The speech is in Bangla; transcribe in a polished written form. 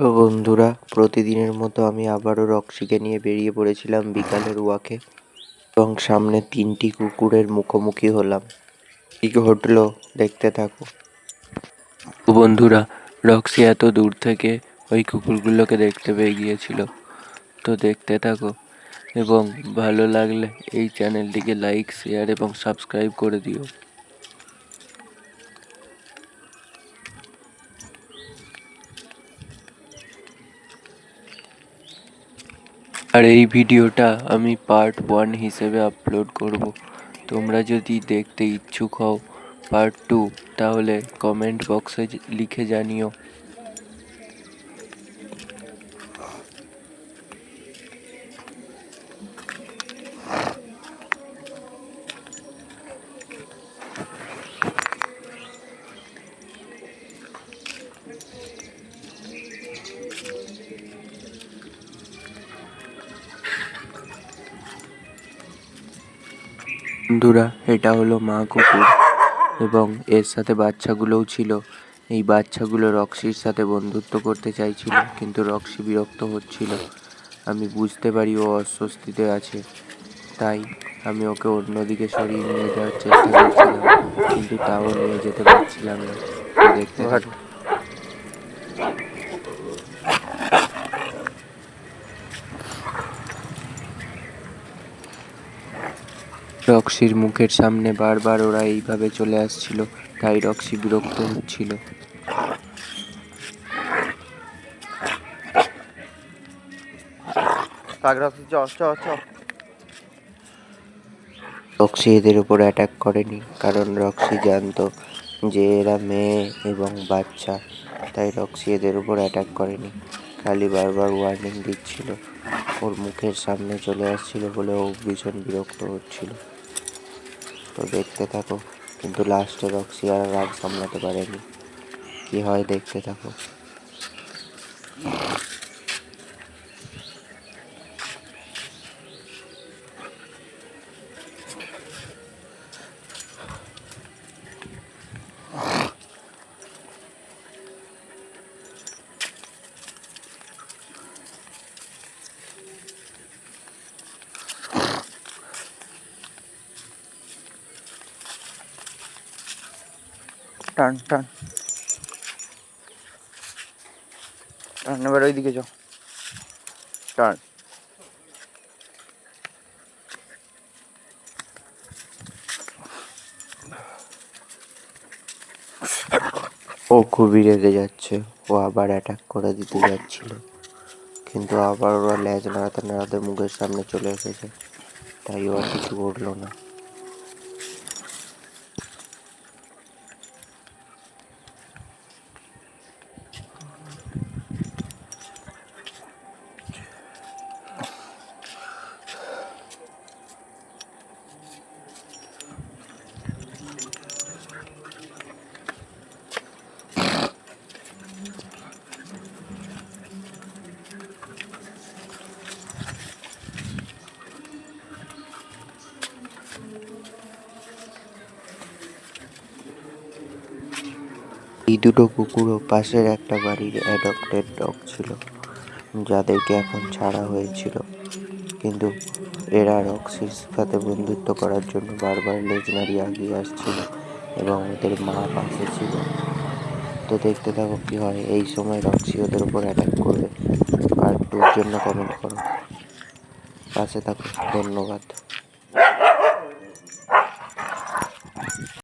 তো বন্ধুরা, প্রতিদিনের মতো আমি আবারও রক্সিকে নিয়ে বেরিয়ে পড়েছিলাম বিকালের ওয়াকে এবং সামনে 3টি কুকুরের মুখোমুখি হলাম। কি ঘটলো দেখতে থাকো। তো বন্ধুরা, রক্সি এত দূর থেকে ওই কুকুরগুলোকে দেখতে পেয়ে গিয়েছিল। তো দেখতে থাকো এবং ভালো লাগলে এই চ্যানেলটিকে লাইক, শেয়ার এবং সাবস্ক্রাইব করে দিও। আর এই ভিডিওটা আমি পার্ট 1 হিসেবে আপলোড করব। তোমরা যদি দেখতে ইচ্ছুক হও পার্ট 2, তাহলে কমেন্ট বক্সে লিখে জানিও। বন্ধুরা, এটা হলো মা কুকুর এবং এর সাথে বাচ্চাগুলোও ছিল। এই বাচ্চাগুলো রক্সির সাথে বন্ধুত্ব করতে চাইছিল, কিন্তু রক্সি বিরক্ত হচ্ছিল। আমি বুঝতে পারি ও অস্বস্তিতে আছে, তাই আমি ওকে অন্যদিকে সরিয়ে নিয়ে যাওয়ার চেষ্টা করছিলাম, কিন্তু তাও নিয়ে যেতে পারছিলাম না। তো দেখতে থাকো। রক্সির মুখের সামনে বারবার ওরা এইভাবে চলে আসছিল, তাই রক্সি বিরক্ত হচ্ছিল। রক্সি এদের উপর অ্যাটাক করেনি, কারণ রক্সি জানতো যে এরা মেয়ে এবং বাচ্চা, তাই রক্সি এদের উপর অ্যাটাক করেনি। খালি বারবার ওয়ার্নিং দিচ্ছিল, ওর মুখের সামনে চলে আসছিল বলে ও ভীষণ বিরক্ত হচ্ছিল। তো দেখতে থাকো, কিন্তু লাস্টে রক্সি আর রাগ সামলাতে পারেনি। কি হয় দেখতে থাকো। টান টান টান, এবার ওইদিকে যাও। টান। ও খুবই রেগে যাচ্ছে, ও আবার অ্যাটাক করে দিতে যাচ্ছিল, কিন্তু আবার ওরা ল্যাজ নাড়াতে নাড়াতে মুখের সামনে চলে এসেছে, তাই ও আর কিছু করলো না। এই দুটো কুকুরও পাশের একটা বাড়ির অ্যাডপ্টেড ডগ ছিল, যাদেরকে এখন ছাড়া হয়েছিল, কিন্তু এরা রক্সির সাথে বন্ধুত্ব করার জন্য বারবার লেজ নাড়িয়ে এগিয়ে আসছিল এবং ওদের মা পাশে ছিল। তো দেখতে থাকো কি হয়। এই সময় রক্সি ওদের উপর অ্যাটাক করবে। পার্ট 2 এর জন্য কমেন্ট করো, পাশে থাকো। ধন্যবাদ।